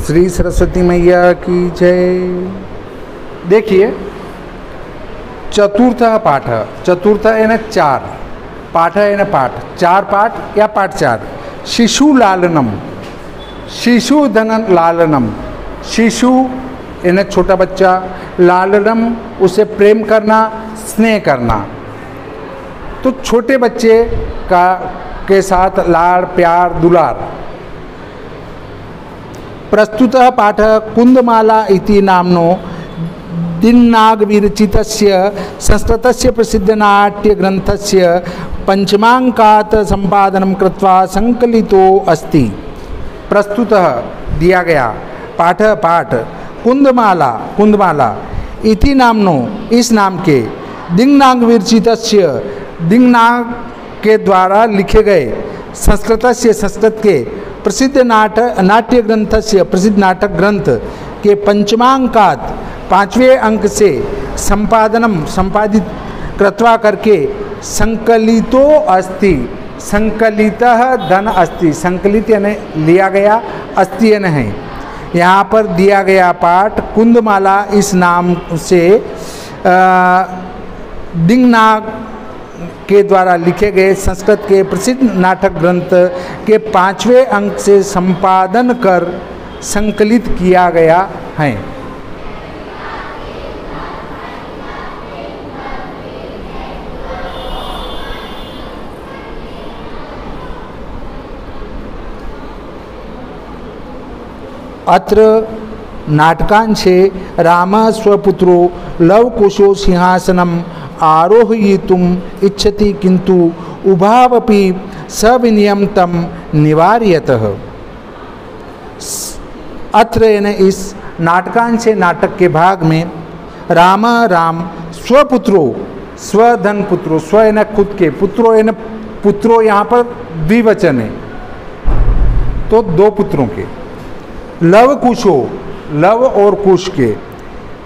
श्री सरस्वती मैया की जय। देखिए, चतुर्थ पाठ, चतुर्थ यानी चार, पाठ यानी पाठ, चार पाठ या पाठ चार। शिशु लालनम, शिशु धन लालनम, शिशु यानी छोटा बच्चा, लालनम उसे प्रेम करना, स्नेह करना। तो छोटे बच्चे के साथ लाड़ प्यार दुलार। प्रस्तुतः पाठ कुंदमाला इति नाम्नो दिन्नाग विरचितस्य संस्कृतस्य प्रसिद्धनाट्यग्रन्थस्य पंचमांकात् संपादनं कृत्वा संकलितो अस्ति। प्रस्तुतः दिया गया, पाठ पाठ, कुंदमाला कुंदमाला इति नाम्नो इस नाम के, दिन्नाग विरचितस्य दिन्नाग के द्वारा लिखे गए, संस्कृतस्य संस्कृत के, प्रसिद्ध नाट्य ग्रंथ से प्रसिद्ध नाटक ग्रंथ के पंचमांकात पांचवें अंक से संपादनम संपादित कृत्वा करके संकलितो अस्ति। संकलितः धन अस्ति, संकलित यानी लिया गया, अस्ति यानी है। यहाँ पर दिया गया पाठ कुंदमाला इस नाम से दिन्नाग के द्वारा लिखे गए संस्कृत के प्रसिद्ध नाटक ग्रंथ के पांचवें अंक से संपादन कर संकलित किया गया है। अत्र नाटकांशे रामः स्वपुत्रो लवकुशो सिंहासनम आरोहयितुम इच्छति किंतु उभावपि सविनयं तम निवार्यतः। अत्र यानी इस नाटकांश नाटक के भाग में राम राम स्वपुत्रो, स्वधन पुत्रो, स्व यानी खुद के, पुत्रो यानी पुत्रो यहाँ पर द्विवचन है, तो दो पुत्रों के, लव कुशो लव और कुश के,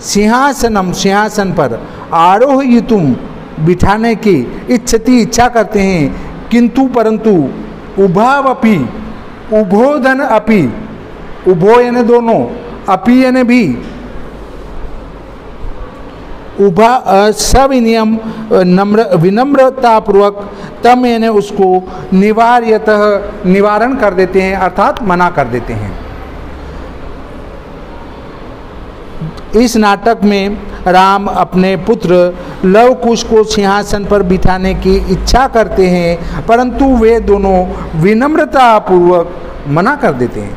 सिंहासनम सिंहासन पर, आरोहयितुम बिठाने की, इच्छति इच्छा करते हैं, किंतु परंतु, उभावपि उभोधन अपि, उभो यानी दोनों, अपि यानी भी, उभा सविनयम विनम्रतापूर्वक, तम यानी उसको, निवार्यतः निवारण कर देते हैं, अर्थात मना कर देते हैं। इस नाटक में राम अपने पुत्र लवकुश को सिंहासन पर बिठाने की इच्छा करते हैं, परंतु वे दोनों विनम्रतापूर्वक मना कर देते हैं।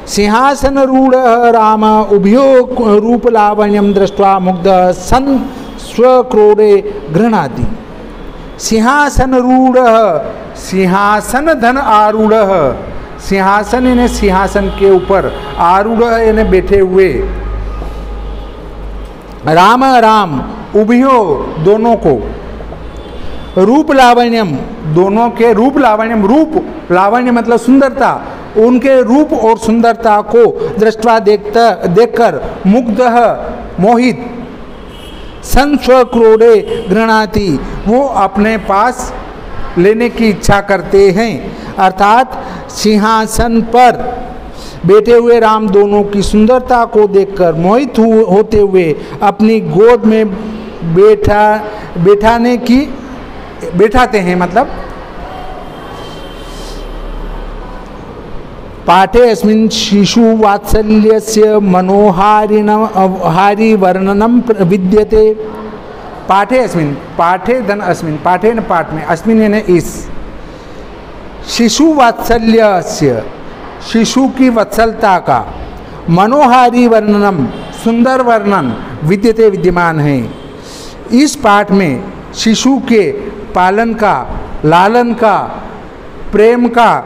सिंहासन रूढ़ राम उभयो रूप लावण्यम दृष्ट्वा मुग्ध सन स्वक्रोधे गृह्णाति। सिंहासन रूढ़, सिंहासन धन आरूढ़, सिंहासन यानी सिंहासन के ऊपर, आरूढ़ यानी बैठे हुए, राम राम उभयो दोनों को, रूप लावण्यम दोनों के, रूप लावण्यम, रूप लावण्य मतलब सुंदरता, उनके रूप और सुंदरता को दृष्टवा देखकर मुग्ध मोहित, संस्वक्रोधे गृह्णाति वो अपने पास लेने की इच्छा करते हैं। अर्थात सिंहासन पर बैठे हुए राम दोनों की सुंदरता को देखकर मोहित होते हुए अपनी गोद में बैठाते हैं। मतलब पाठे अस्मिन् शिशु वात्सल्यस्य मनोहारि वर्णनम विद्यते। पाठे अस्मिन्, पाठे धन अस्मिन्, पाठे न पाठ में, अस्मिन् यानी इस, शिशु वात्सल्यस्य शिशु की वत्सलता का, मनोहारी वर्णनम सुंदर वर्णन, विद्यते विद्यमान है। इस पाठ में शिशु के पालन का, लालन का, प्रेम का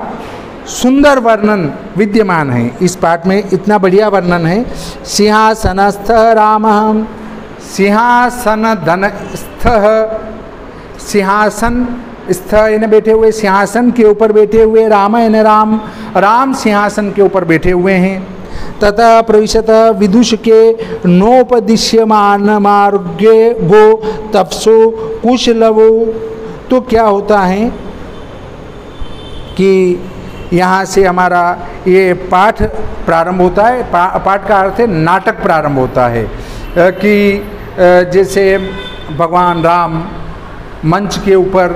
सुंदर वर्णन विद्यमान है। इस पाठ में इतना बढ़िया वर्णन है। सिंहासनस्थ रामः, सिंहासन धनस्थ, सिंहासन स्थ यानी बैठे हुए, सिंहासन के ऊपर बैठे हुए, राम यानी राम, राम सिंहासन के ऊपर बैठे हुए हैं। ततः प्रविशत विदुष के नोपदिश्यमान मार्गे गो तपसो कुशलवो। तो क्या होता है कि यहाँ से हमारा ये पाठ प्रारंभ होता है। पाठ का अर्थ है नाटक प्रारंभ होता है कि जैसे भगवान राम मंच के ऊपर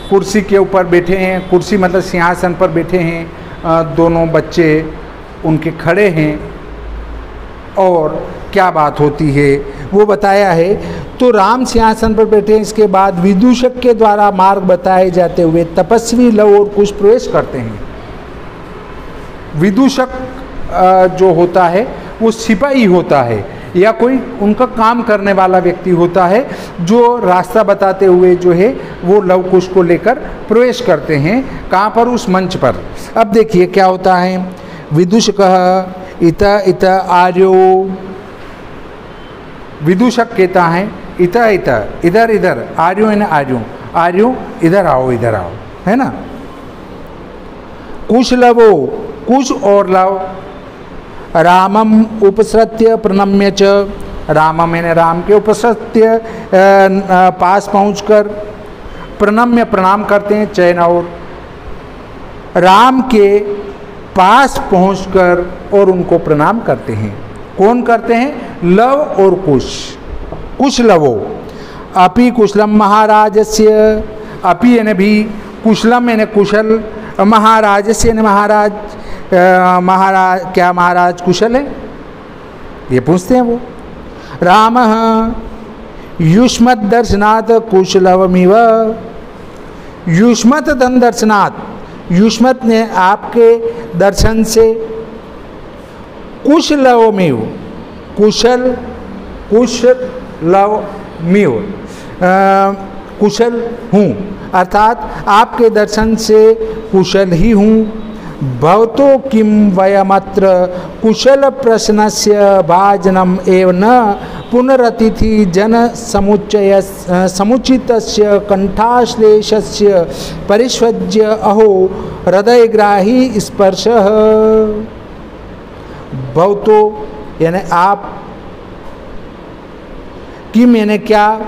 कुर्सी के ऊपर बैठे हैं, कुर्सी मतलब सिंहासन पर बैठे हैं, दोनों बच्चे उनके खड़े हैं और क्या बात होती है वो बताया है। तो राम सिंहासन पर बैठे हैं, इसके बाद विदूषक के द्वारा मार्ग बताए जाते हुए तपस्वी लव और कुश प्रवेश करते हैं। विदूषक जो होता है वो सिपाही होता है या कोई उनका काम करने वाला व्यक्ति होता है जो रास्ता बताते हुए जो है वो लव कुश को लेकर प्रवेश करते हैं। कहाँ पर? उस मंच पर। अब देखिए क्या होता है। विदूषक इत इत आर्यो, विदूषक कहता है इत इत इधर इधर, आर्यो है ना, आर्यो आर्यो इधर आओ, इधर आओ, है ना। कुश लवो, कुश और लव रामम उपसृत्य प्रणम्य च, रामम मैंने राम के उपसृत्य पास पहुंचकर प्रणम्य प्रणाम करते हैं। चैन और राम के पास पहुंचकर और उनको प्रणाम करते हैं। कौन करते हैं? लव और कुश। कुश लवो अपि कुशलम महाराजस्य, अपि यानी भी, कुशलम यानी कुशल, महाराजस्य यानी महाराज, महाराज क्या महाराज कुशल है? ये पूछते हैं वो। राम युष्मत दर्शनात् कुशलवमिव, युष्मत धन दर्शनात्, युष्मत ने आपके दर्शन से, कुशलवमिव कुशल, कुशलवमिव कुशल हूँ, अर्थात आपके दर्शन से कुशल ही हूँ। भवतो किं वयमत्र कुशल प्रश्नस्य भाजनम एव न पुनरतिथि जन समुच्चय समुचितस्य कंठाश्लेषस्य परिष्वज्य अहो हृदयग्राही स्पर्शः। भवतो यानी आप, किम यानी क्या,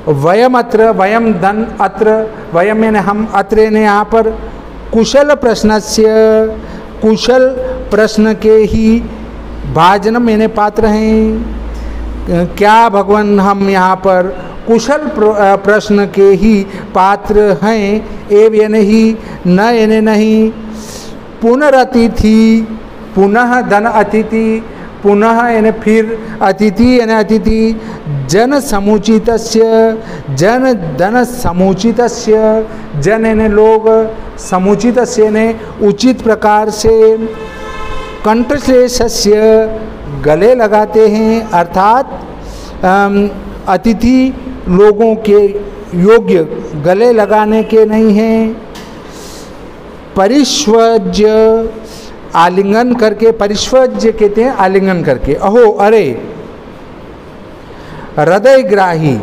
वयम अत्र, वयम धन अत्र, वयम यानी हम, अत्र यानी यहाँ पर, कुशल प्रश्नस्य कुशल प्रश्न के ही, भाजनम यानी पात्र हैं। क्या भगवान हम यहाँ पर कुशल प्रश्न के ही पात्र हैं। एव यानी ही, न यानी नहीं, पुनरतिथि, पुनः धन अतिथि, पुनः यानी फिर, अतिथि यानी अतिथि, जन समुचितस्य, जन धन समुचितस्य, जन यानी लोग, समुचितस्य यानी उचित प्रकार से, कंठश्लेषस्य गले लगाते हैं, अर्थात अतिथि लोगों के योग्य गले लगाने के नहीं हैं। परिष्वज्य आलिंगन करके, परिष्वज्य कहते हैं आलिंगन करके। अहो अरे, हृदयग्राही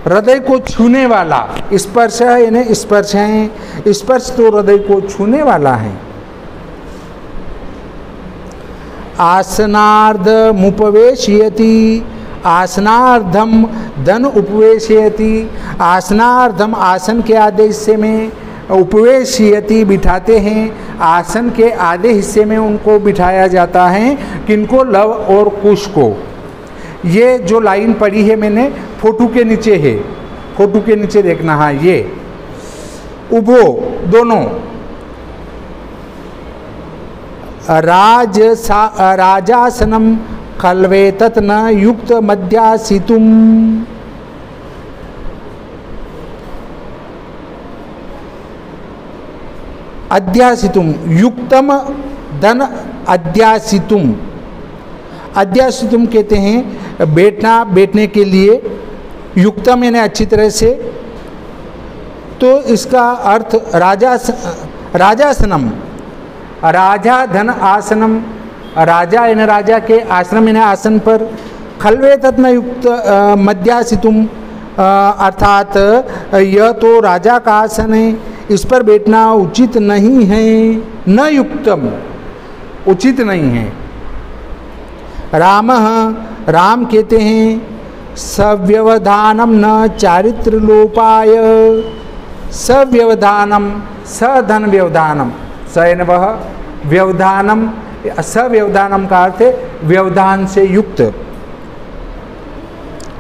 हृदय को छूने वाला, स्पर्श है यानी स्पर्श है, स्पर्श तो हृदय को छूने वाला है। आसनार्धमुपवेशयति, आसनार्धम धन उपवेशयति, आसनार्धम आसन के आधे हिस्से में, उपवेशयति बिठाते हैं, आसन के आधे हिस्से में उनको बिठाया जाता है। किनको? लव और कुश को। ये जो लाइन पढ़ी है मैंने, फोटो के नीचे है, फोटो के नीचे देखना। हाँ, ये उभो दोनों, राजासनम खल्वेतत न युक्त मध्यासितुम, अध्यासितुम, युक्तम धन अध्यासितुम, अध्यासितुम कहते हैं बैठना, बैठने के लिए, युक्तम यानी अच्छी तरह से। तो इसका अर्थ राजासनम, राजा धन आसनम, राजा यानी राजा के, आश्रम यानी आसन पर, खलवे तत्न युक्त मध्यासितुम, अर्थात यह तो राजा का आसन है, इस पर बैठना उचित नहीं है। न युक्तम, उचित नहीं है। राम, राम कहते हैं सव्यवधानम न चारित्र लोपाय, सव्यवधानम, सधन व्यवधानम, सैन वह व्यवधानम, सव्यवधानम का अर्थ है व्यवधान से युक्त,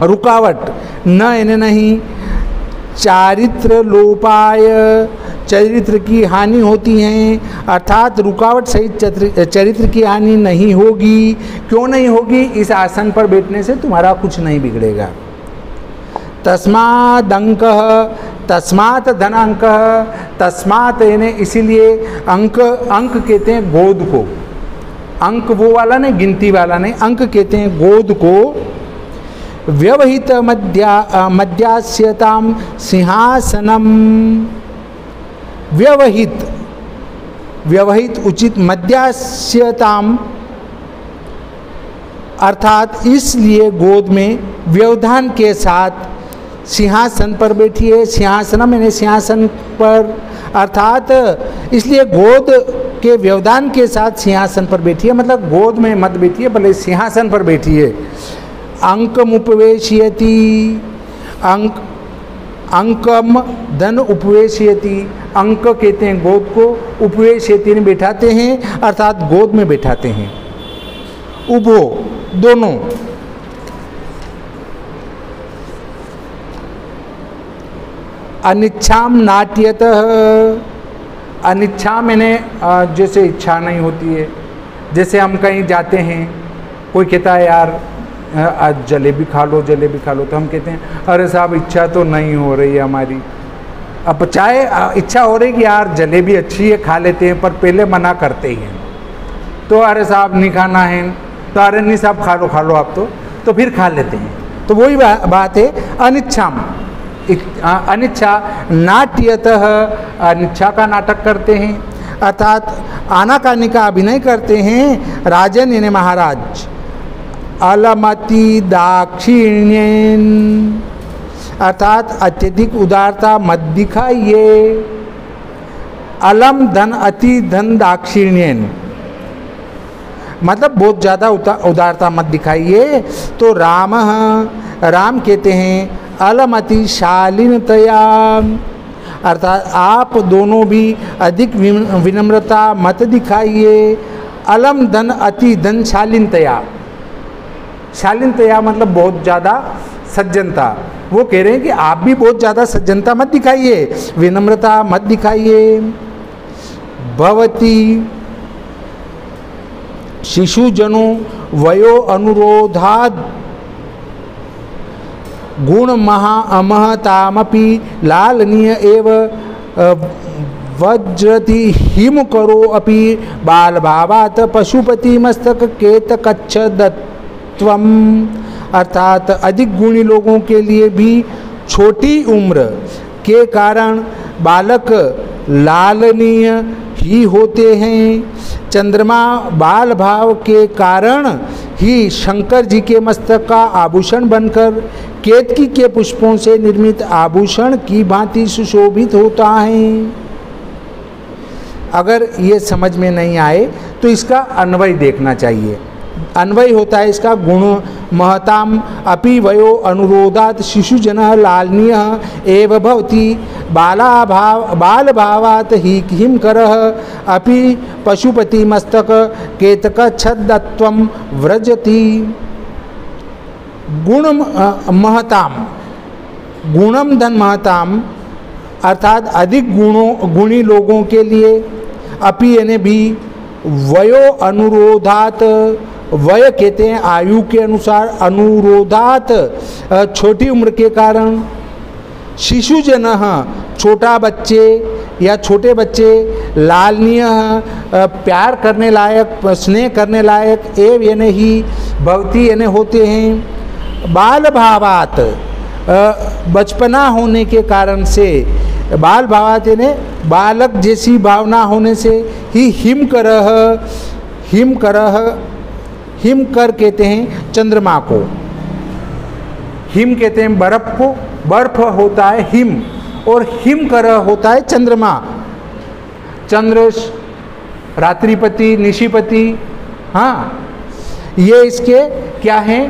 रुकावट, न यानी नहीं, चारित्र लोपाय, चरित्र की हानि होती है, अर्थात रुकावट सहित चरित्र की हानि नहीं होगी। क्यों नहीं होगी? इस आसन पर बैठने से तुम्हारा कुछ नहीं बिगड़ेगा। तस्माद अंक, तस्मात धन अंक, तस्मात यानी इसीलिए, अंक, अंक कहते हैं गोद को, अंक वो वाला नहीं, गिनती वाला नहीं, अंक कहते हैं गोद को। व्यवहित मध्यास्यताम सिंहासनम, व्यवहित, व्यवहित उचित, मध्यास्यताम अर्थात इसलिए गोद में व्यवधान के साथ सिंहासन पर बैठिए। सिंहासनम यानी सिंहासन पर, अर्थात इसलिए गोद के व्यवधान के साथ सिंहासन पर बैठिए, मतलब गोद में मत बैठिए, भले सिंहासन पर बैठिए। अंकम उपवेशयति, अंक, अंकम धन उपवेशयति, अंक कहते हैं गोद को, उपवेशयति ने बैठाते हैं, अर्थात गोद में बैठाते हैं। उभो दोनों, अनिच्छाम नाट्यतः, अनिच्छा मैंने जैसे इच्छा नहीं होती है, जैसे हम कहीं जाते हैं, कोई कहता है यार आज जलेबी खा लो, जलेबी खा लो, तो हम कहते हैं अरे साहब इच्छा तो नहीं हो रही है हमारी। अब चाहे इच्छा हो रही कि यार जलेबी अच्छी है खा लेते हैं, पर पहले मना करते ही हैं, तो अरे साहब नहीं खाना है, तो अरे नहीं साहब खा लो आप, तो फिर खा लेते हैं। तो वही बात है, अनिच्छाम, अनिच्छा नाट्यतः, अनिच्छा का नाटक करते हैं, अर्थात आनाकानी का अभिनय करते हैं। राजन यानी महाराज, अलमति दाक्षिण्येन, अर्थात अत्यधिक उदारता मत दिखाइए। अलम धन, अति धन, दाक्षिण्येन मतलब बहुत ज़्यादा उदारता मत दिखाइए। तो राम, राम कहते हैं अलमति शालीनतया, अर्थात आप दोनों भी अधिक विनम्रता मत दिखाइए। अलम धन, अति धन, शालीनतया, शालीनतया मतलब बहुत ज़्यादा सज्जनता। वो कह रहे हैं कि आप भी बहुत ज़्यादा सज्जनता मत दिखाइए, विनम्रता मत दिखाइए। भवती शिशुजनो वयो अनुरोधाद गुण महतामपि लालनीय एव वज्रति हिम करो अपि बाल भावात पशुपति मस्तक केत कच्छ दत्वम, अर्थात अधिक गुणी लोगों के लिए भी छोटी उम्र के कारण बालक लालनीय ही होते हैं। चंद्रमा बाल भाव के कारण ही शंकर जी के मस्तक का आभूषण बनकर केतकी के पुष्पों से निर्मित आभूषण की भांति सुशोभित होता है। अगर ये समझ में नहीं आए तो इसका अन्वय देखना चाहिए। अन्वय होता है इसका, गुण महताम अपि वयो अनुरोधात शिशुजन लालनीय एव भवति बाल भावात ही हिमकरः अपि पशुपति मस्तक केतक छद्दत्वं व्रजति। गुण महताम, गुणम धन महताम अर्थात अधिक गुणी लोगों के लिए, अपि यानी भी, वयो अनुरोधात, वय कहते हैं आयु के अनुसार, अनुरोधात छोटी उम्र के कारण, शिशुजन छोटा बच्चे या छोटे बच्चे, लालनीय प्यार करने लायक, स्नेह करने लायक, एव यानी ही, भवती यानी होते हैं। बाल भावात बचपना होने के कारण से, बाल भावात यानी बालक जैसी भावना होने से ही हिमकरः, हिमकरः, हिमकर कहते हैं चंद्रमा को, हिम कहते हैं बर्फ को, बर्फ होता है हिम, और हिमकर होता है चंद्रमा। चंद्र रात्रिपति, निशिपति, हाँ, ये इसके क्या हैं,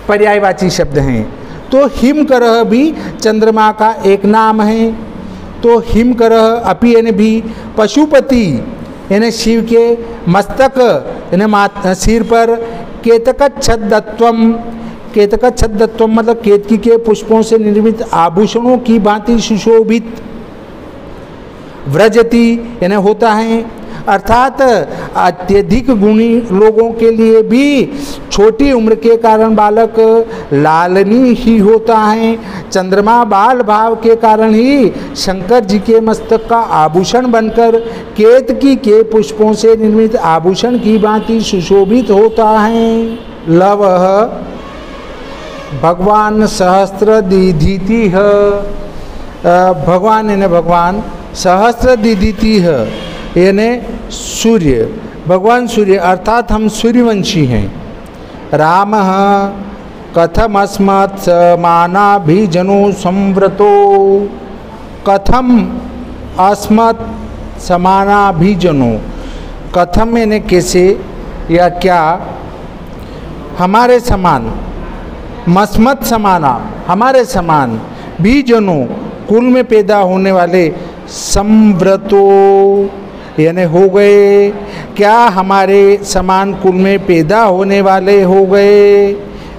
पर्यायवाची शब्द हैं। तो हिमकर भी चंद्रमा का एक नाम है। तो हिमकरः अपि यानी भी पशुपति यानी शिव के मस्तक यानी सिर पर केतकच्छदत्वम, केतकच्छदत्वम मतलब केतकी के पुष्पों से निर्मित आभूषणों की भांति सुशोभित व्रजति यानी होता है। अर्थात अत्यधिक गुणी लोगों के लिए भी छोटी उम्र के कारण बालक लालनी ही होता है। चंद्रमा बाल भाव के कारण ही शंकर जी के मस्तक का आभूषण बनकर केतकी के पुष्पों से निर्मित आभूषण की भांति सुशोभित होता है। लवः भगवान सहस्रदिधीति है, भगवान यानी भगवान, सहस्रदिधीति है यानी सूर्य, भगवान सूर्य अर्थात हम सूर्यवंशी हैं। रामः कथमस्मत् समानाभिजनो संव्रतो, कथम अस्मत् समानाभिजनो, कथम यानी कैसे या क्या, हमारे समान, मस्मत् समाना हमारे समान, बीजनों कुल में पैदा होने वाले, संव्रतो यानी हो गए, क्या हमारे समान कुल में पैदा होने वाले हो गए।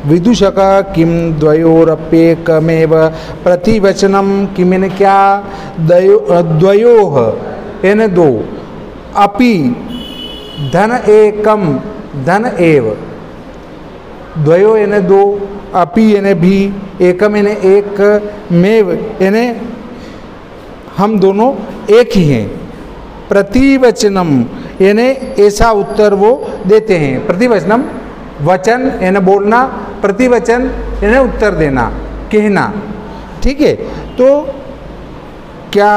विदुषक किम द्वयोरप्येकमेव प्रतिवचनम, किम यानी क्या, द्वयोः यानी दो, अपि धन एकम धन एव, द्वयो यानी दो, अपि यानी भी, एकम यानी एक, मेव यानी हम दोनों एक ही हैं। प्रतिवचनम यानी ऐसा उत्तर वो देते हैं। प्रतिवचनम वचन यानी बोलना, प्रतिवचन यानी उत्तर देना, कहना, ठीक है। तो क्या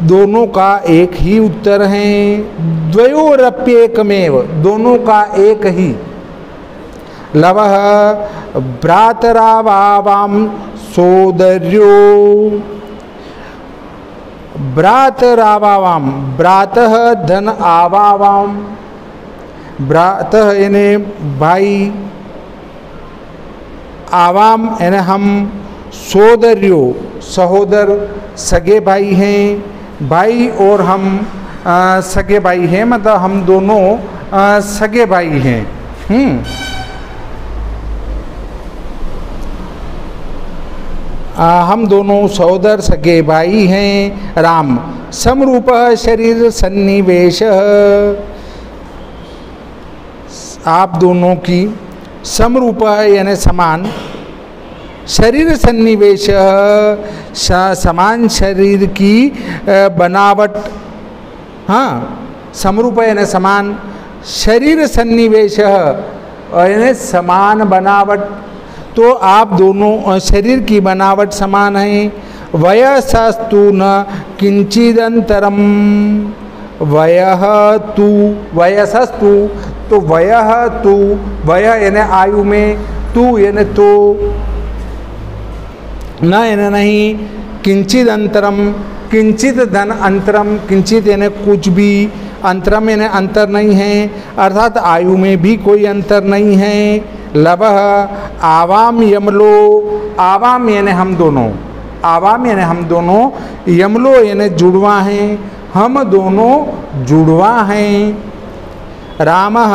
दोनों का एक ही उत्तर है। द्वयोरप्येकमेव दोनों का एक ही। लवः भ्रातरावाम सोदर्यो, भ्रातरावाम, भ्रातः धन आवावाम, भ्रातः यानी भाई, आवाम यानी हम, सोदर्यो सहोदर सगे भाई हैं, भाई और हम सगे भाई हैं, मतलब हम दोनों सगे भाई हैं। हम दोनों सहोदर सगे भाई हैं। राम समरूप शरीर सन्निवेश, आप दोनों की समरूप यानी समान, शरीर सन्निवेश समान शरीर की बनावट, हाँ समरूप यानी समान, शरीर सन्निवेश यानी समान बनावट, तो आप दोनों शरीर की बनावट समान है। वयसस्तु न किंचिदंतरम, वयः तु, वयसस्तु तो वयः तु, वय यानी आयु में, तु यानी तो, न यानी नहीं, किंचित अंतरम, किंचित धन अंतरम, किंचित यानी कुछ भी, अंतरम यानी अंतर नहीं है, अर्थात आयु में भी कोई अंतर नहीं है। लवः आवाम यमलो, आवाम यानी हम दोनों, आवाम यानी हम दोनों, यमलो यानी जुड़वा हैं, हम दोनों जुड़वा हैं। रामः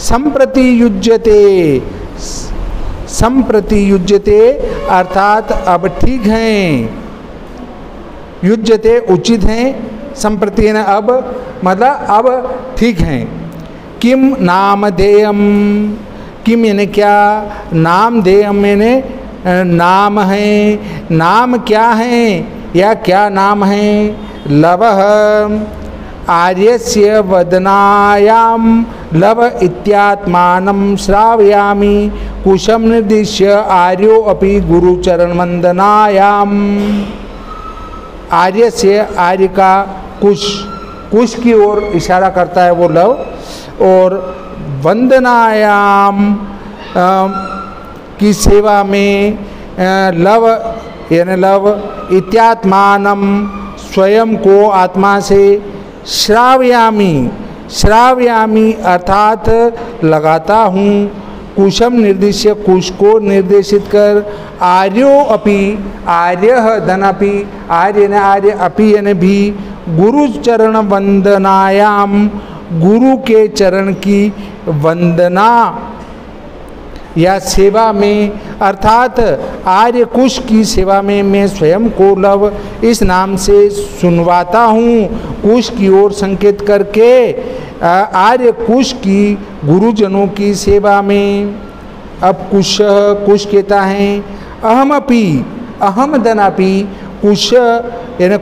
संप्रति युज्यते, संप्रति युज्यते अर्थात अब ठीक हैं, युज्यते उचित हैं, संप्रति यानी अब, मतलब अब ठीक हैं। किम नामधेयम, किम यानी क्या, नामधेयम यानी नाम है, नाम क्या है या क्या नाम है। लवः आर्यस्य वदनायाम लव इत्यात्मानं श्रावयामि, कुशम निर्दिश्य आर्यो अपि गुरुचरण वंदनायाम। आर्य से, आर्य का कुश, कुश की ओर इशारा करता है वो लव, और वंदनायाम की सेवा में, लव यानी लव, इत्यात्मानम स्वयं को आत्मा से, श्रावयामी, श्रावयामी अर्थात लगाता हूँ, कुशम निर्दिश्य कुश को निर्देशित कर, आर्यो अपि आर्य धन अपि आर्य ने आर्य अपि यानी भी गुरु चरण वंदनायाम गुरु के चरण की वंदना या सेवा में अर्थात आर्य कुश की सेवा में मैं स्वयं को लव इस नाम से सुनवाता हूँ। कुश की ओर संकेत करके आर्य कुश की गुरुजनों की सेवा में। अब कुश कहता है अहमपि अहम धनापि कुश यानी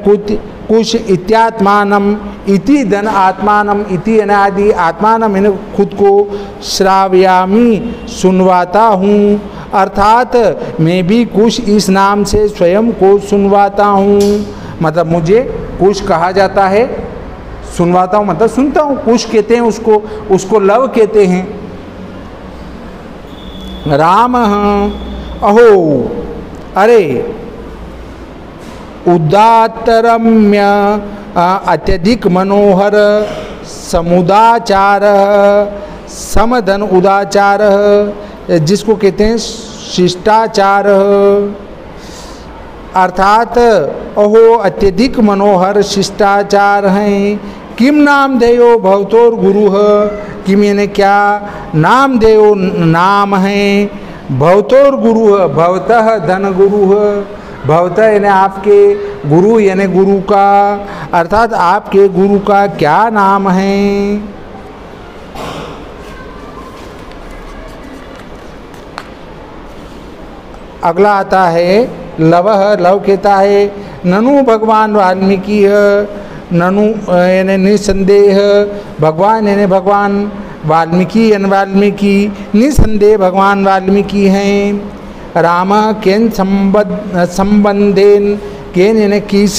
कुश इत्यात्मानम इति धन आत्मानम इति यानी आदि आत्मानम यानी खुद को श्रावयामी सुनवाता हूँ, अर्थात मैं भी कुश इस नाम से स्वयं को सुनवाता हूँ। मतलब मुझे कुश कहा जाता है, सुनवाता हूँ मतलब सुनता हूँ। कुश कहते हैं उसको लव कहते हैं। राम अहो अरे उदात्तरम्य अत्यधिक मनोहर समुदाचार समधन उदाचार जिसको कहते हैं शिष्टाचार, अर्थात अहो अत्यधिक मनोहर शिष्टाचार हैं। किम नाम देयो भवतोर गुरु, किम यानी क्या, नाम देयो नाम है, भवतोर गुरु भवतः धन गुरु, भवतः यानी आपके, गुरु यानी गुरु का, अर्थात आपके गुरु का क्या नाम है। अगला आता है लवह, लव कहता है ननु भगवान वाल्मीकि, ननु यानी निसंदेह, भगवान यानी भगवान, वाल्मीकि यानी वाल्मीकि, निसंदेह भगवान वाल्मीकि हैं। राम केन संबंधेन, केन यानी किस,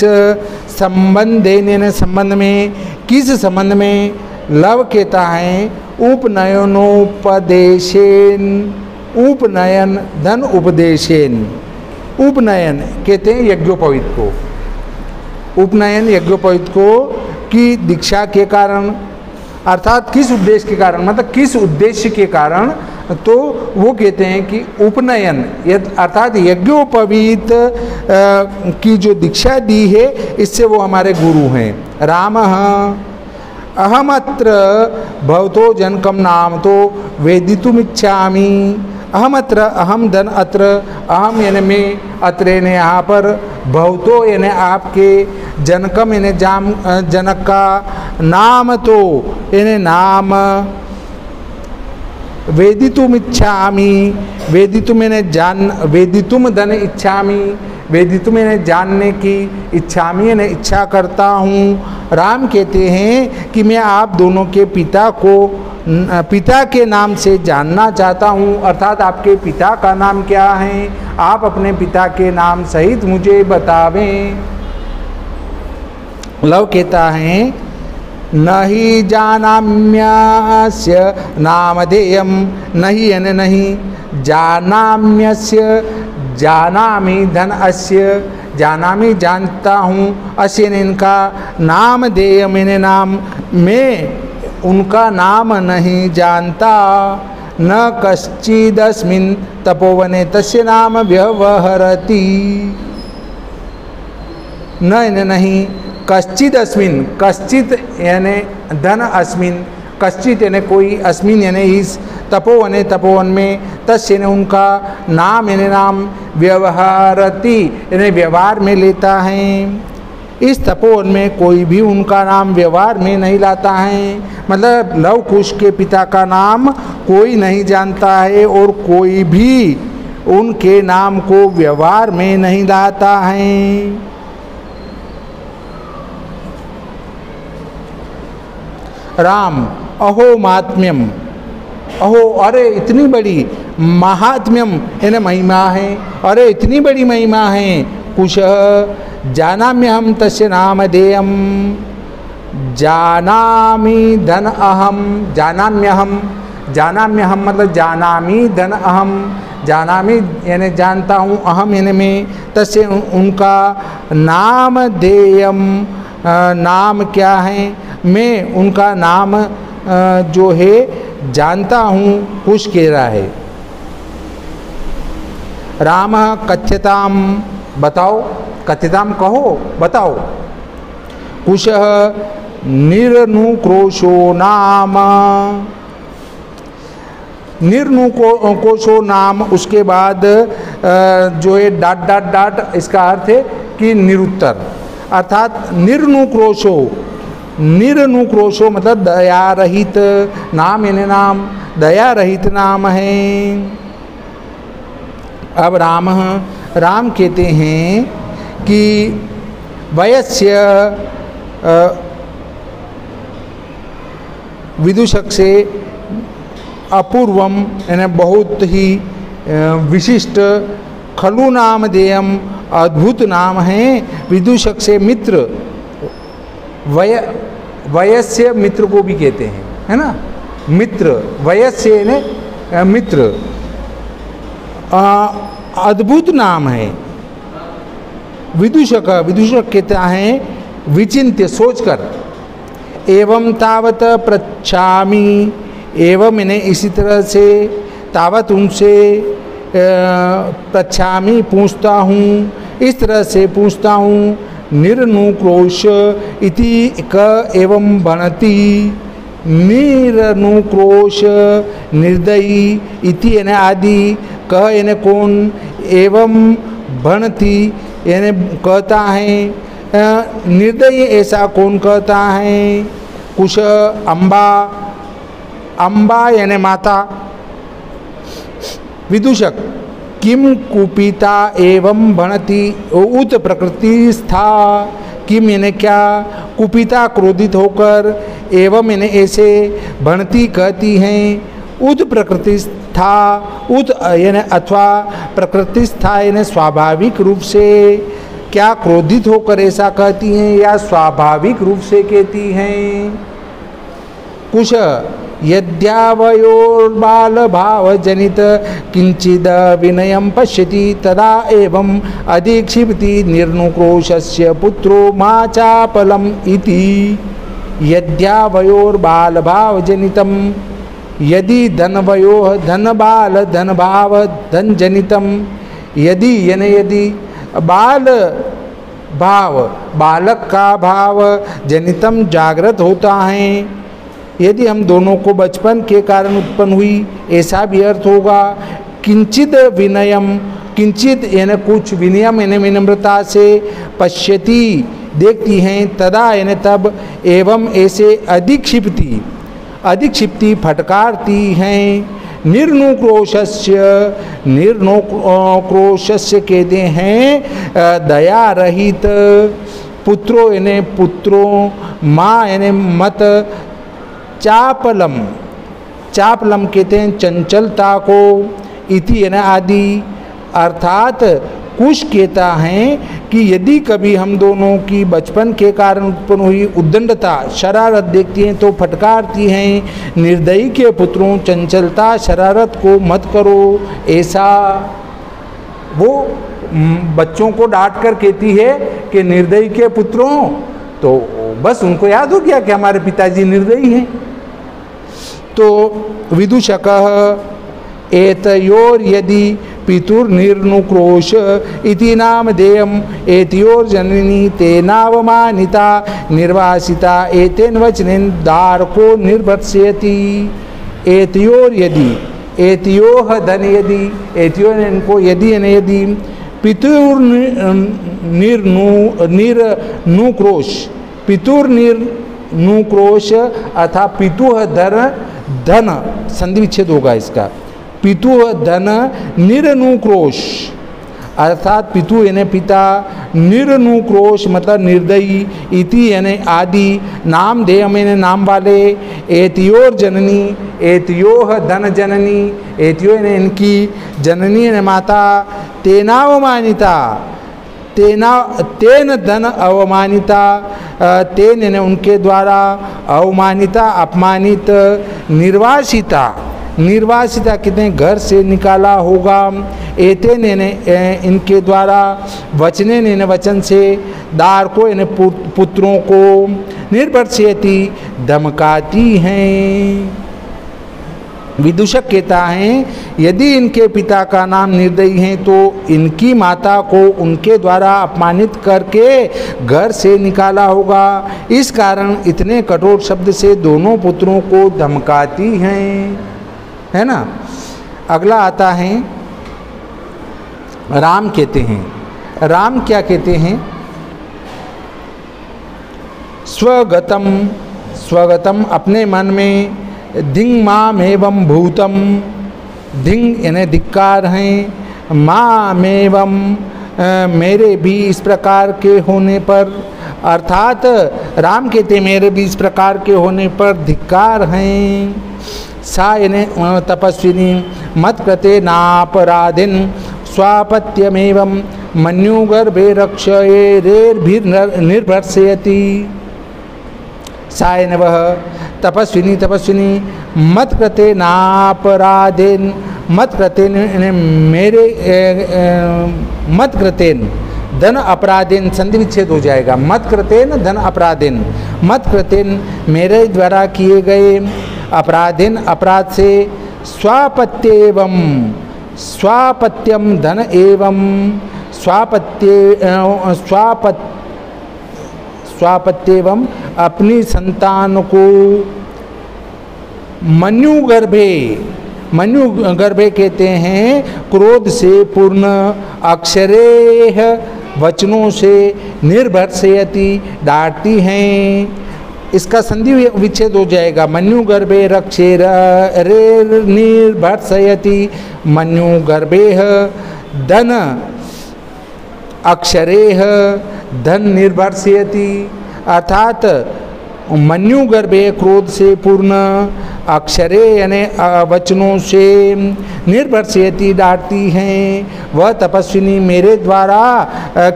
संबंधेन यानी संबंध में, किस संबंध में। लव कहता है उपनयनोपदेशेन, उपनयन धन उपदेशेन, उपनयन कहते हैं यज्ञोपवीत को, उपनयन यज्ञोपवीत को की दीक्षा के कारण, अर्थात किस उद्देश्य के कारण, मतलब किस उद्देश्य के कारण, तो वो कहते हैं कि उपनयन अर्थात यज्ञोपवीत की जो दीक्षा दी है इससे वो हमारे गुरु हैं। राम अहमत्र भवतो जनकम नाम तो वेदितुमिच्छामि, अहमत्र अहम धन अत्र, अहम यानी मैं, अत्र यानी यहाँ पर, भवतो यानी आपके, जनकम यानी जनक का, नाम तो यानी नाम, वेदितुम इच्छामि, वेदितुम यानी जान, वेदितुम धन इच्छामि, वेदितुम यानी जानने की, इच्छामि यानी इच्छा करता हूँ। राम कहते हैं कि मैं आप दोनों के पिता को, पिता के नाम से जानना चाहता हूँ, अर्थात आपके पिता का नाम क्या है, आप अपने पिता के नाम सहित मुझे बतावें। लव कहता है नहीं जानाम्यस्य नामधेयम, नहीं यानी नहीं, जानाम्यस्य जानामि धन अस्य, जानामि जानता हूँ, अस्य इनका, नाम देयम यानी नाम, मैं उनका नाम नहीं जानता। न कश्चिदस्मिन् तपोवने तस्य नाम व्यवहरति, न यानी नहीं, कश्चित अस्मिन, कश्चित यानी धन अस्मिन, कश्चित यानी कोई, अस्मिन यानी इस, तपोवने तपोवन में, तस्य यानी उनका, नाम यानी नाम, व्यवहारति यानी व्यवहार में लेता है। इस तपोवन में कोई भी उनका नाम व्यवहार में नहीं लाता है, मतलब लव कुश के पिता का नाम कोई नहीं जानता है और कोई भी उनके नाम को व्यवहार में नहीं लाता है। राम अहो महात्म्यम, अहो अरे इतनी बड़ी, महात्म्यम यानी महिमा है, अरे इतनी बड़ी महिमा है। कुश जानाम्यहम तस्य नामधेयम, जानामि धन अहम, जानाम्यहम, जानाम्यहम मतलब जानामि धन अहम, जानामि यानी जानता हूँ, अहम यानी मैं, तस्य उनका, नामधेयम नाम क्या है, मैं उनका नाम जो है जानता हूँ, कुश कह रहा है। रामः कथ्यताम, बताओ, कथ्यताम कहो, बताओ। कुशः निर्नुक्रोशो नाम, निर्नुक्रोशो नाम, उसके बाद जो है डाट डाट डाट, इसका अर्थ है कि निरुत्तर, अर्थात निर्नुक्रोशो, निर्नुक्रोशो मतलब दया रहित, नाम यानी नाम, दया रहित नाम है। अब राम कहते हैं कि वयस्य विदूषक से अपूर्वम यानी बहुत ही विशिष्ट, खलु नाम देयम अद्भुत नाम है, विदूषक से मित्र, वयस्य मित्र को भी कहते हैं, है ना, मित्र, वयस्य यानी मित्र, अद्भुत नाम है। विदूषक, विदूषक कहता है विचिन्त्य, सोचकर, एवं तावत पृच्छामि, एवं इन्हें इसी तरह से, तावत उनसे, पृच्छामि पूछता हूँ, इस तरह से पूछता हूँ, निर्नुक्रोश इति क एवं बनति, निर्नुक्रोश निर्दयी, इति यानी आदि, क यानी कौन, एवं बनति यानी कहता है, निर्दयी ऐसा कौन कहता है। कुश अम्बा, अम्बा यानी माता। विदूषक किम कुपिता एवं भणति उत प्रकृति स्था, किम यानी क्या, कुपिता क्रोधित होकर, एवं यानी ऐसे, भणति कहती हैं, उत प्रकृति स्था, उत यानी अथवा, प्रकृति स्था यानी स्वाभाविक रूप से, क्या क्रोधित होकर ऐसा कहती हैं या स्वाभाविक रूप से कहती हैं। कुश यद्यावयोर्बाल भाव जनित किंचिद विनयम पश्यति तदा एवं अधिक्षिपति निर्नुक्रोशस्य पुत्रो माचापलम इति। यद्यावयोर्बाल भाव जनितम, यदि धनवयो धन बाल धन भाव धन जनितम, यदि यानी यदि, बाल भाव बालक का भाव, जनितम जागृत होता है, यदि हम दोनों को बचपन के कारण उत्पन्न हुई, ऐसा भी अर्थ होगा। किंचित विनयम, किंचित यानी कुछ, विनयम यानी विनम्रता से, पश्यति देखती हैं, तदा यानी तब, एवं ऐसे, अधिक्षिप्ति, अधिक्षिप्ति फटकारती हैं। निर्नुक्रोशस्य, निर्नुक्रोशस्य कहते हैं दया रहित, पुत्रो यानी पुत्रों, माँ यानी मत, चापलम, चापलम कहते हैं चंचलता को, इति यानी आदि, अर्थात कुश कहता है कि यदि कभी हम दोनों की बचपन के कारण उत्पन्न हुई उद्दंडता, शरारत देखती हैं तो फटकारती हैं, निर्दयी के पुत्रों चंचलता शरारत को मत करो, ऐसा वो बच्चों को डांट कर कहती है कि निर्दयी के पुत्रों, तो बस उनको याद हो गया कि हमारे पिताजी निर्दयी हैं। तो विदूषकः एतयोर यदि पितुर्निर्नुक्रोश इति नाम देयम एतयोर जननी तेनावमानिता निर्वासिता एतेन वचनेन दारको निर्भत्स्यति। एतयोर यदि, एतयोः धन यदि, एतयोर इनको यदि यदि, पितुर्निर्नुक्रोश, पितुर्निर्नुक्रोश अर्थात पितुः धन, संधि विच्छेद होगा इसका, पितुः धन निर्नुक्रोश अर्थात पितु यानी पिता, निर्नुक्रोश मतलब निर्दयी, इति यानी आदि, नाम देयम यानी नाम वाले, एतयोर जननी, एतयोः धन जननी, एतयो यानी इनकी, जननी यानी माता, तेनावमानिता, तेन धन अवमानिता, तेन यानी उनके द्वारा, अवमानिता अपमानित, निर्वासिता, निर्वासिता कितने घर से निकाला होगा, एतेन यानी इनके द्वारा, वचने यानी वचन से, दार को यानी पुत्रों को, निर्भत्स्यति धमकाती हैं। विदूषक कहता है यदि इनके पिता का नाम निर्दयी है तो इनकी माता को उनके द्वारा अपमानित करके घर से निकाला होगा, इस कारण इतने कठोर शब्द से दोनों पुत्रों को धमकाती हैं, है ना। अगला आता है राम कहते हैं। राम क्या कहते हैं? स्वगतम, स्वगतम अपने मन में, धिंग माम एवं भूतम, धिंग यानी धिक्कार हैं, माम एवं मेरे भी इस प्रकार के होने पर, अर्थात राम कहते मेरे भी इस प्रकार के होने पर धिक्कार हैं। सा यानी तपस्विनी मत कृते नापराधिन स्वापत्यमेवं मन्युगर्भे रक्षयेर्भिर्निर्भर्षयति। सा यानी वह तपस्विनी, तपस्विनी मत कृते नापराधेन, मत कृतेन यानी मेरे मत कृतेन धन अपराधेन, संधि विच्छेद हो जाएगा, मत कृतेन धन अपराधेन, मत कृतेन मेरे द्वारा किए गए, अपराधेन अपराध से, स्वापत्येवं स्वापत्यम धन एवं स्वापत्येवं अपनी संतान को, मन्युगर्भे, मन्युगर्भे कहते हैं क्रोध से पूर्ण, अक्षरेह वचनों से, निर्भर्षयति डांटती हैं, इसका संधि विच्छेद हो जाएगा, मन्युगर्भे रक्षेर्निर्भर्षयति, मन्युगर्भेह धन अक्षरेह धन निर्भर्षयति, अर्थात मन्युगर्भे क्रोध से पूर्ण, अक्षरे यानी वचनों से, निर्भर्षयति डांटती हैं, वह तपस्विनी मेरे द्वारा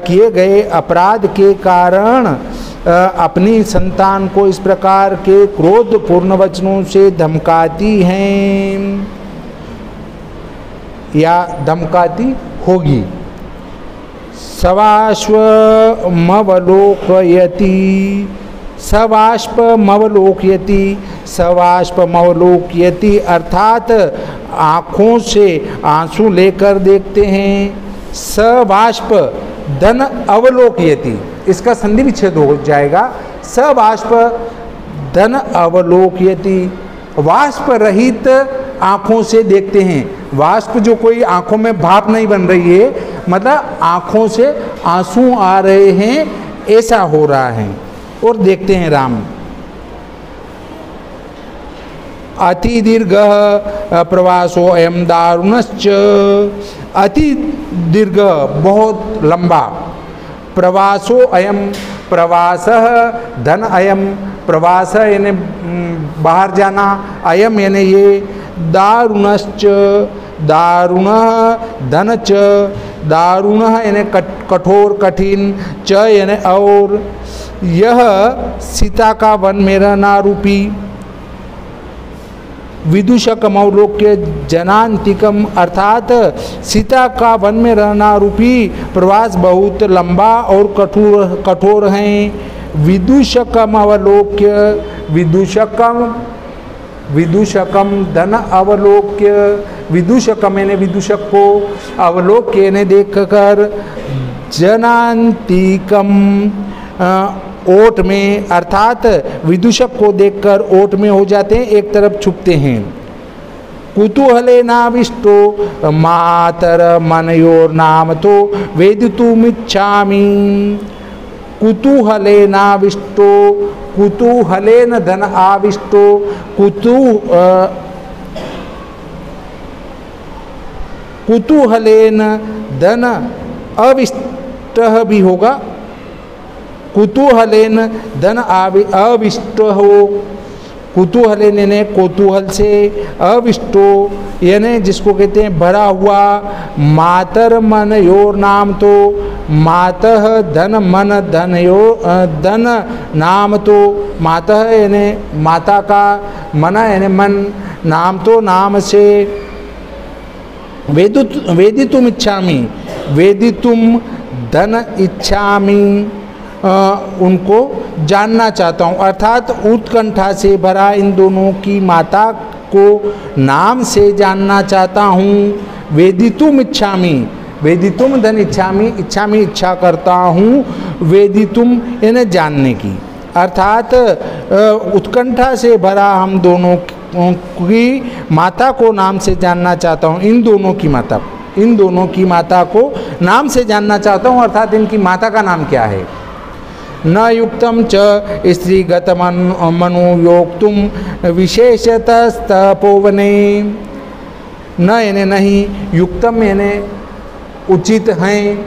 किए गए अपराध के कारण अपनी संतान को इस प्रकार के क्रोध पूर्ण वचनों से धमकाती हैं या धमकाती होगी। सवाश्वमवलोकयति, सवाष्पमवलोकयति, सवाष्पमवलोकयति अर्थात आँखों से आंसू लेकर देखते हैं, सवाष्प धन अवलोकयति, इसका संधि विच्छेद हो जाएगा, सवाष्प धन अवलोकयति, वाष्प रहित आँखों से देखते हैं, वाष्प जो कोई आँखों में भाप नहीं बन रही है, मतलब आँखों से आंसू आ रहे हैं ऐसा हो रहा है, और देखते हैं राम। अति दीर्घ प्रवासो अयम दारुणश्च, अति दीर्घ बहुत लंबा, प्रवासो अयम प्रवासः धन अयम, प्रवास यानी बाहर जाना, अयम यानी ये, दारुणश्च दारुण धन च, दारुण यानी कठोर कठिन, च यानी और, यह सीता का वन में रहना रूपी, विदूषकम अवलोक्य जनांतिकम अर्थात सीता का वन में रहना रूपी प्रवास बहुत लंबा और कठोर हैं। विदूषकम अवलोक्य, विदूषकम धन अवलोक्य, विदूषकम यानी विदूषक को, अवलोक्य ने देखकर, जनांतिकम ओट में अर्थात विदूषक को देखकर ओट में हो जाते हैं, एक तरफ छुपते हैं। कुतूहले नाविष्टो मातर मनयोर नाम तो वेदितुमिच्छामि, कुतूहले नाविष्टो, कुतूहलेन धन आविष्टो, कुतूहलेन धन अविष्ट भी होगा, कुतूहलेन धन अविष्ट हो, कुतूहलेन यानी कौतूहल से, अविष्टो यानी जिसको कहते हैं भरा हुआ, मातर मन योर नाम तो, मातः धन मन धन यो धन नाम तो, मातः यानी माता का, मन यानी मन, नाम तो नाम से, वेदितुम इच्छामि, वेदितुम धन इच्छामि उनको जानना चाहता हूँ, अर्थात उत्कंठा से भरा इन दोनों की माता को नाम से जानना चाहता हूँ। वेदितुम इच्छामि, वेदितुम धन इच्छामि, इच्छामि इच्छा करता हूँ, वेदितुम यानी जानने की, अर्थात उत्कंठा से भरा हम दोनों की माता को नाम से जानना चाहता हूँ। इन दोनों की माता, इन दोनों की माता को नाम से जानना चाहता हूँ, अर्थात इनकी माता का नाम क्या है। न युक्तम च स्त्रीगत मनोयोक्तुम विशेषतस्तपोवने, न यानी नहीं, युक्तम यानी उचित हैं,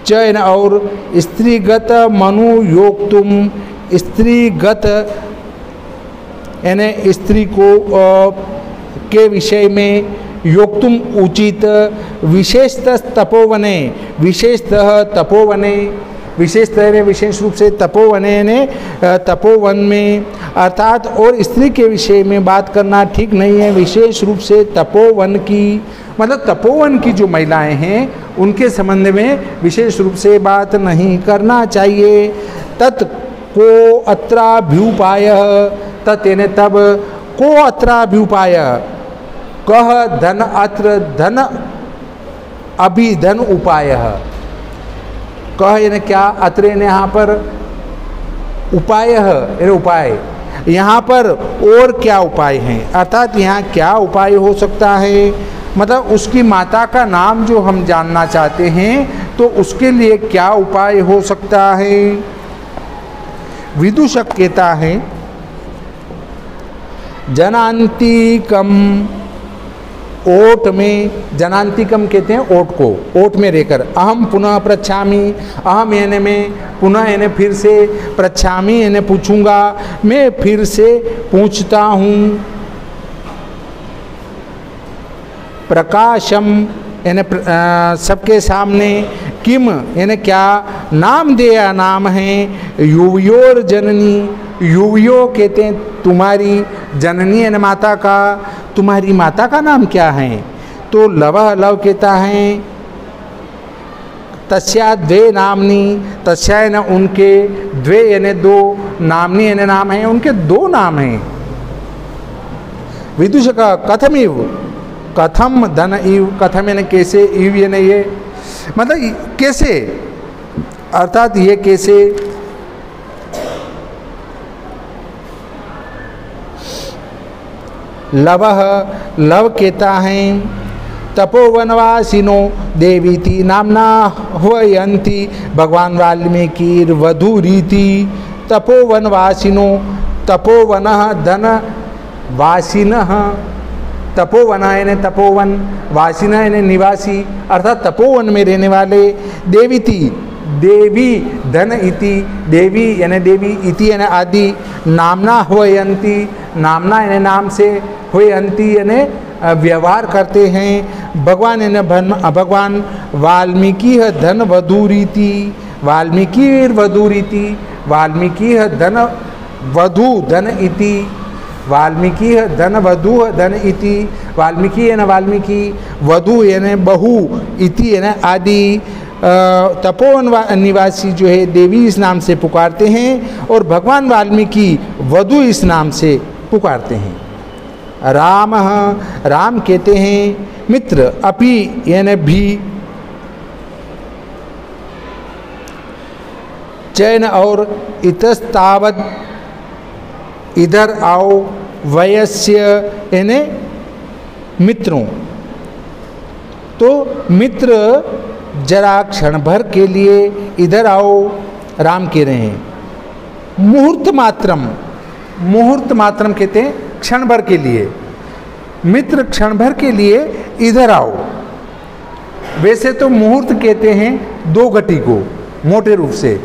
च यानी और, स्त्रीगत मनोयोक्तुम, स्त्रीगत यानी स्त्री को के विषय में, योक्तुम उचित, विशेषतः तपोवने, विशेषतः तपोवने, विशेषतः विशेष रूप से तपोवने ने तपोवन में, अर्थात और स्त्री के विषय में बात करना ठीक नहीं है, विशेष रूप से तपोवन की, मतलब तपोवन की जो महिलाएं हैं उनके संबंध में विशेष रूप से बात नहीं करना चाहिए। तत् को अत्राभ्युपाय, तत् यानी तब, को अत्राभ्युपाय, कह धन अत्र धन अभिधन उपाय, कह यानी क्या, अत्र यानी यहाँ पर, उपाय यानी उपाय, यहाँ पर और क्या उपाय हैं, अर्थात यहाँ क्या उपाय हो सकता है, मतलब उसकी माता का नाम जो हम जानना चाहते हैं तो उसके लिए क्या उपाय हो सकता है। विदूषक कहता है जनांतिकम, ओट में, जनांतिकम कहते हैं ओट को, ओट में रहकर, अहम पुनः पृच्छामि, अहम यानी में, पुनः यानी फिर से, पृच्छामि यानी पूछूंगा, मैं फिर से पूछता हूँ। प्रकाशम यानी सबके सामने, किम यानी क्या, नाम देया नाम है, युवयोर जननी, युवयो कहते हैं तुम्हारी, जननी यानी माता का, तुम्हारी माता का नाम क्या है। तो लव, लव कहता है तस्या द्वे नामनी, तस्या यानी उनके, द्वे यानी दो, नामनी यानी नाम है, उनके दो नाम हैं। विदुषक कथमिव, कथम धन इव, कथम यानी कैसे, इव यानी ये, मतलब कैसे, अर्थात ये कैसे। लवः, लव कहता है तपोवनवासिनो देवीति नामना ह्वयन्ति, भगवान वाल्मीकि वधूरीति, तपोवनवासिनो, तपोवनः धन वासिनः, तपोवन यानी तपोवन, वासिना यानी निवासी, अर्थात तपोवन में रहने वाले, देवीति देवी, धन इति देवी यानी देवी, इति यानी आदि, नामना ह्वयन्ति, नामना यानी नाम से, ह्वयन्ति यानी व्यवहार करते हैं, भगवान यानी भगवान, वाल्मीकि धन वधूरीति, वाल्मीकि वधूरीति, वाल्मीकि धन वधू धन इति, वाल्मीकि धन वधू धन इति, वाल्मीकि यानी वाल्मीकि, वधू यानी बहु, इति यानी आदि। तपोवन निवासी जो है देवी इस नाम से पुकारते हैं और भगवान वाल्मीकि वधू इस नाम से पुकारते हैं। राम, राम कहते हैं मित्र, अपि यानी भी, चैन और, इतस्तावत इधर आओ, वयस्य यानी मित्रों, तो मित्र जरा क्षण भर के लिए इधर आओ, राम कह रहे हैं। मुहूर्त मात्रम, मुहूर्त मात्रम कहते हैं क्षण भर के लिए, मित्र क्षण भर के लिए इधर आओ। वैसे तो मुहूर्त कहते हैं 2 घटी को, मोटे रूप से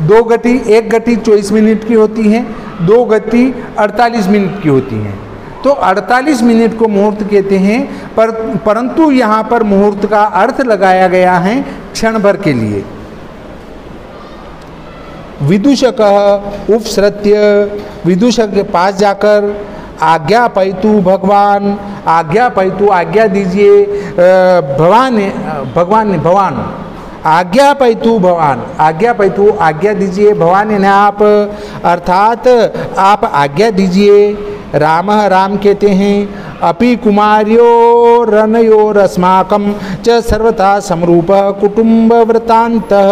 2 घटी, 1 घटी 24 मिनट की होती है, 2 घटी 48 मिनट की होती हैं, तो 48 मिनट को मुहूर्त कहते हैं, परंतु यहाँ पर मुहूर्त का अर्थ लगाया गया है क्षण भर के लिए। विदूषक उपसृत्य, विदूषक के पास जाकर, आज्ञा पैतु भगवान, आज्ञा पैतु आज्ञा दीजिए, भगवान भगवान भगवान, आज्ञा पैतु भगवान, आज्ञा पैतु आज्ञा दीजिए, भगवान यानी आप, अर्थात आप आज्ञा दीजिए। रामः राम कहते हैं, अपि कुमार्योरनयोरस्माकं च सर्वथा समरूपः कुटुम्बवृत्तान्तः।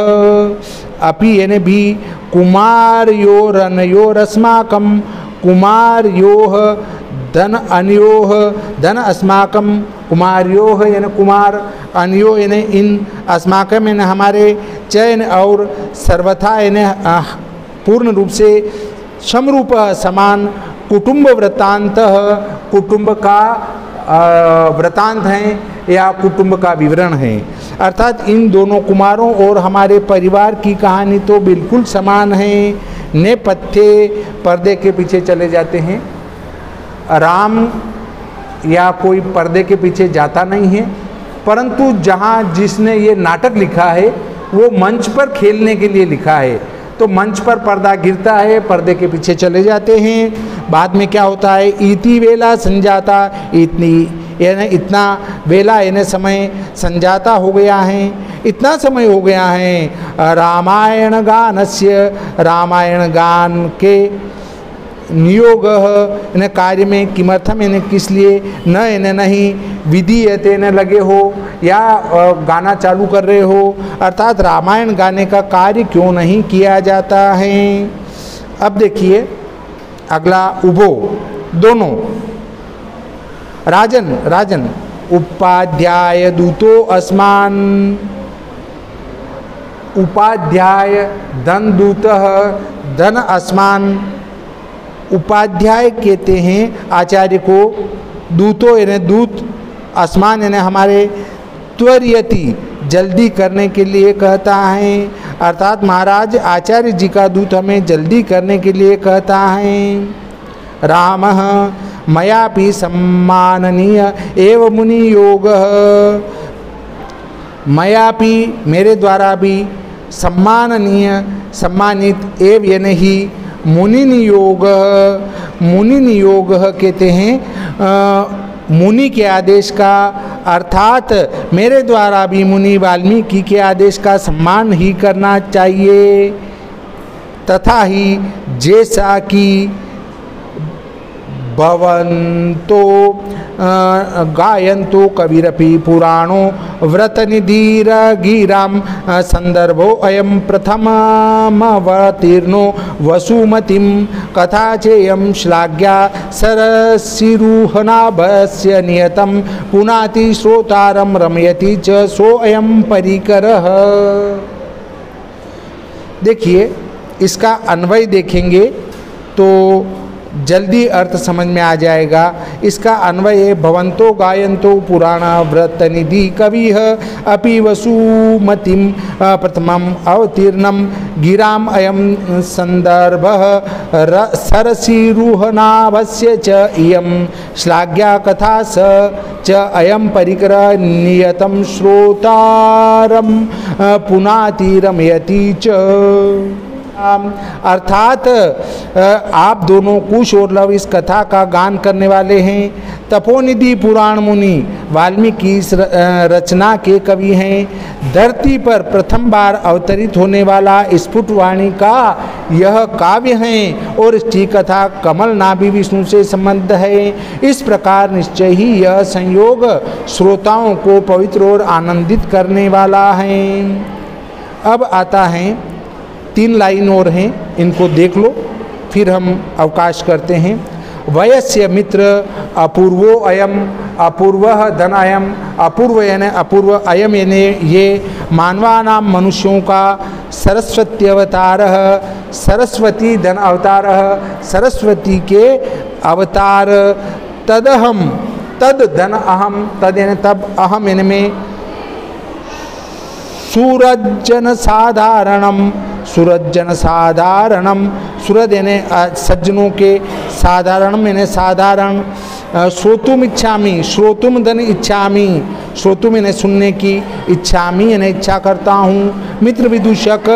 अपि यानी भी, कुमार्योरनयोरस्माकं, कुमार्योः धन अनयोः, धन अस्माकं, कुमार्योः यानी कुमार, अनयो यानी इन, अस्माकम यानी हमारे, चयन और सर्वथा यानी पूर्ण रूप से, समरूप समान, कुटुंब वृत्तांत, कुटुंब का वृत्तांत है या कुटुंब का विवरण है। अर्थात इन दोनों कुमारों और हमारे परिवार की कहानी तो बिल्कुल समान है। नेपथ्य, पर्दे के पीछे चले जाते हैं। राम या कोई पर्दे के पीछे जाता नहीं है, परंतु जहाँ जिसने ये नाटक लिखा है वो मंच पर खेलने के लिए लिखा है, तो मंच पर पर्दा गिरता है, पर्दे के पीछे चले जाते हैं। बाद में क्या होता है, इति वेला संजाता, इतनी यानी इतना, वेला यानी समय, संजाता हो गया है, इतना समय हो गया है। रामायण गानस्य, रामायण गान के नियोग यानी कार्य में, किमर्थम यानी किस लिए, न यानी नहीं, विधीयते न लगे हो या गाना चालू कर रहे हो, अर्थात रामायण गाने का कार्य क्यों नहीं किया जाता है। अब देखिए अगला, उभो दोनों, राजन राजन, उपाध्याय दूतो अस्मान, उपाध्याय धन दूतः, धन अस्मान, उपाध्याय कहते हैं आचार्य को, दूतो यानी दूत, आसमान यानी हमारे, त्वरियति जल्दी करने के लिए कहता है, अर्थात महाराज आचार्य जी का दूत हमें जल्दी करने के लिए कहता है। रामः मयापि सम्माननीय एव मुनि योगः, मयापि मेरे द्वारा भी, सम्माननीय सम्मानित, एव यानी ही, मुनि नियोग, मुनि नियोग कहते हैं मुनि के आदेश का, अर्थात मेरे द्वारा भी मुनि वाल्मीकि के आदेश का सम्मान ही करना चाहिए। तथा ही जैसा कि भवन्तो गायन्तो कविरपि पुराणो व्रतनिधिरगिरां संदर्भो अयं प्रथममवतीर्णो वसुमतीं कथा चेयं श्लाघ्या सरसिरुहनाभस्य नियतं पुनाति श्रोतारं रमयति च सोऽयं परिकरः। देखिए इसका अन्वय देखेंगे तो जल्दी अर्थ समझ में आ जाएगा। इसका अन्वय है, भवंतो गायंतो पुराण व्रत निधि कविः अपि वसुमतीं प्रथमम अवतीर्णम गिराम अयम संदर्भः सरसिरुहनाभस्य च इयं श्लाघ्या कथा स च अयं परिकर नियतं श्रोतारं पुनाति रमयति च। अर्थात आप दोनों कुश और लव इस कथा का गान करने वाले हैं। तपोनिधि पुराण मुनि वाल्मीकि इस रचना के कवि हैं। धरती पर प्रथम बार अवतरित होने वाला स्फुटवाणी का यह काव्य है और इसकी कथा कमल नाभि विष्णु से संबंध है। इस प्रकार निश्चय ही यह संयोग श्रोताओं को पवित्र और आनंदित करने वाला है। अब आता है 3 लाइन और हैं, इनको देख लो फिर हम अवकाश करते हैं। वयस्य मित्र अपूर्वो अयम, अपूर्वः धन अयम, अपूर्व यानी अपूर्व, अयम यानी ये मानवानां मनुष्यों का सरस्वती अवतारः, सरस्वती धन अवतारः, सरस्वती के अवतार। तदहम, तद धन अहम, तद यानी तब, अहम यानी में, सूरजन साधारणम, सूरजन साधारणम, सूरज यानी सज्जनों के, साधारणम यानी साधारण। श्रोतुम इच्छामि, श्रोतुम धन इच्छामि, श्रोतुम यानी सुनने की, इच्छामि यानी इच्छा करता हूँ। मित्र विदूषक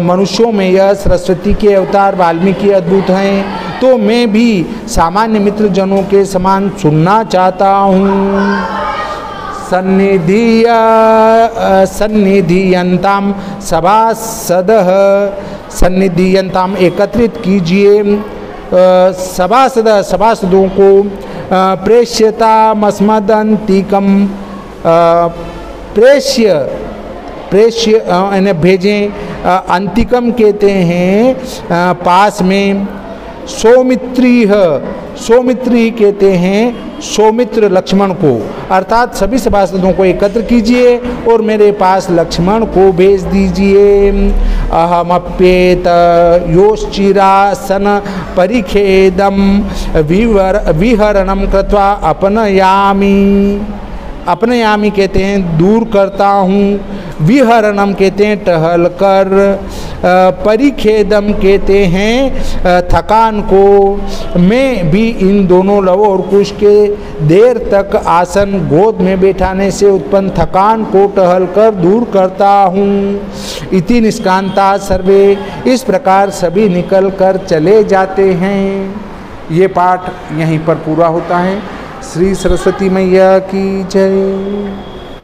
मनुष्यों में यह सरस्वती के अवतार वाल्मीकि अद्भुत हैं, तो मैं भी सामान्य मित्र जनों के समान सुनना चाहता हूँ। सन्निधियन्ताम सभासदः, सन्निधियन्ताम एकत्रित कीजिए, सभासदों को प्रेष्यतामस्मदन्तिकम प्रेष्य यानी भेजें। अंतिकम कहते हैं पास में। सौमित्री कहते हैं सौमित्र लक्ष्मण को, अर्थात सभी सभासदों को एकत्र कीजिए और मेरे पास लक्ष्मण को भेज दीजिए। अहमप्येत योश्चिरासन परिखेदम विहरणम कृत्वा अपनयामी कहते हैं दूर करता हूँ। विहरणम कहते हैं टहल कर। परिखेदम कहते हैं थकान को। मैं भी इन दोनों लव और कुश के देर तक आसन गोद में बैठाने से उत्पन्न थकान को टहल कर दूर करता हूँ। इति निष्कांता सर्वे, इस प्रकार सभी निकल कर चले जाते हैं। ये पाठ यहीं पर पूरा होता है। श्री सरस्वती मैया की जय।